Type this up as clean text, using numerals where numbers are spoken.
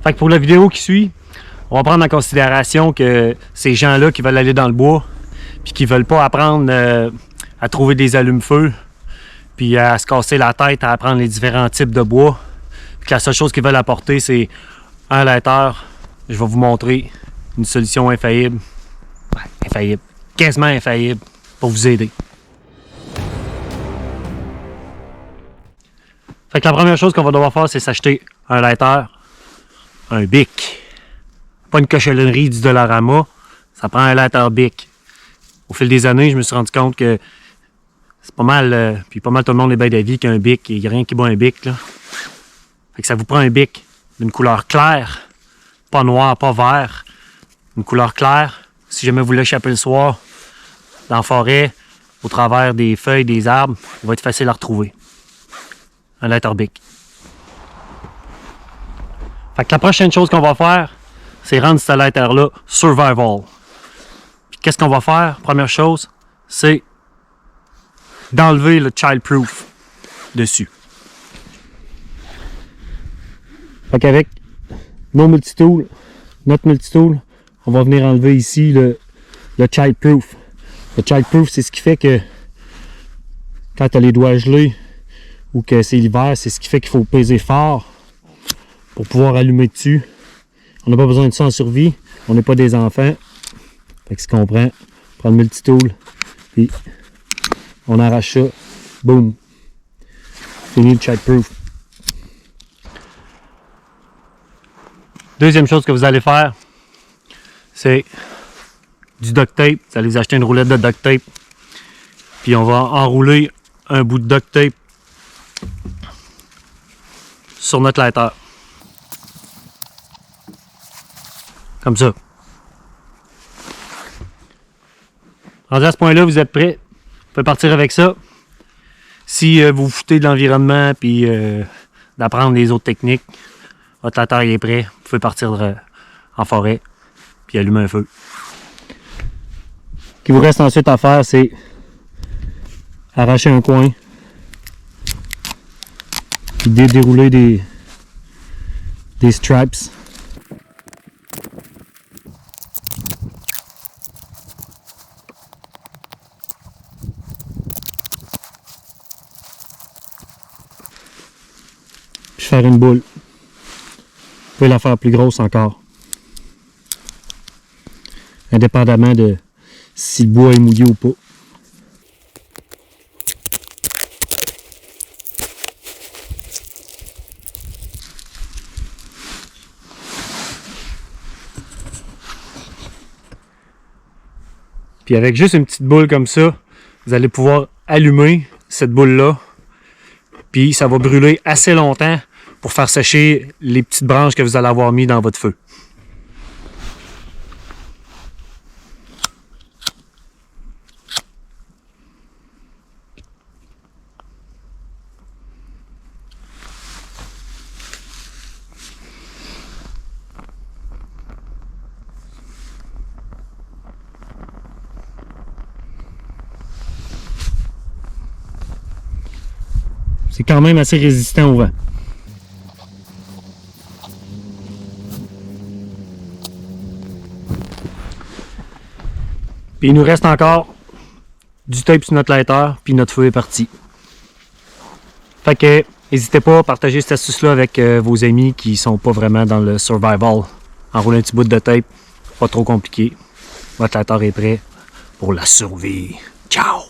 Fait que pour la vidéo qui suit, on va prendre en considération que ces gens-là qui veulent aller dans le bois, puis qui veulent pas apprendre à trouver des allumes-feu, puis à se casser la tête à apprendre les différents types de bois, puis que la seule chose qu'ils veulent apporter, c'est un lighter. Je vais vous montrer une solution infaillible, infaillible, quasiment infaillible, pour vous aider. Fait que la première chose qu'on va devoir faire, c'est s'acheter un lighter, un bic. Pas une cochonnerie du Dollarama, ça prend un lighter bic. Au fil des années, je me suis rendu compte que c'est pas mal, puis pas mal tout le monde est bien d'avis qu'un bic, il n'y a rien qui bat un bic, là. Fait que ça vous prend un bic d'une couleur claire, pas noir, pas vert, une couleur claire. Si jamais vous l'échappez le soir, dans la forêt, au travers des feuilles, des arbres, il va être facile à retrouver. Un lighter bic. Fait que la prochaine chose qu'on va faire, c'est rendre ce lighter-là survival. Puis qu'est-ce qu'on va faire? Première chose, c'est d'enlever le childproof dessus. Fait qu'avec notre multitool, on va venir enlever ici le childproof. Le childproof, c'est ce qui fait que quand tu as les doigts gelés ou que c'est l'hiver, c'est ce qui fait qu'il faut peser fort pour pouvoir allumer dessus. On n'a pas besoin de ça en survie. On n'est pas des enfants. Fait que ce qu'on prend, on prend le multitool, puis on arrache ça. Boum. Fini le childproof. Deuxième chose que vous allez faire, c'est du duct tape. Vous allez vous acheter une roulette de duct tape. Puis on va enrouler un bout de duct tape sur notre lighter. Comme ça. Rendu à ce point-là, vous êtes prêts. Vous pouvez partir avec ça. Si vous vous foutez de l'environnement puis d'apprendre les autres techniques, votre lighter est prêt. Vous pouvez partir en forêt puis allumer un feu. Ce qu'il vous reste ensuite à faire, c'est arracher un coin, puis dérouler des stripes. Puis faire une boule. Vous pouvez la faire plus grosse encore. Indépendamment de si le bois est mouillé ou pas. Puis avec juste une petite boule comme ça, vous allez pouvoir allumer cette boule-là. Puis ça va brûler assez longtemps pour faire sécher les petites branches que vous allez avoir mis dans votre feu. C'est quand même assez résistant au vent. Puis il nous reste encore du tape sur notre lighter, puis notre feu est parti. Fait que n'hésitez pas à partager cette astuce-là avec vos amis qui sont pas vraiment dans le survival. Enrouler un petit bout de tape, pas trop compliqué. Votre lighter est prêt pour la survie. Ciao!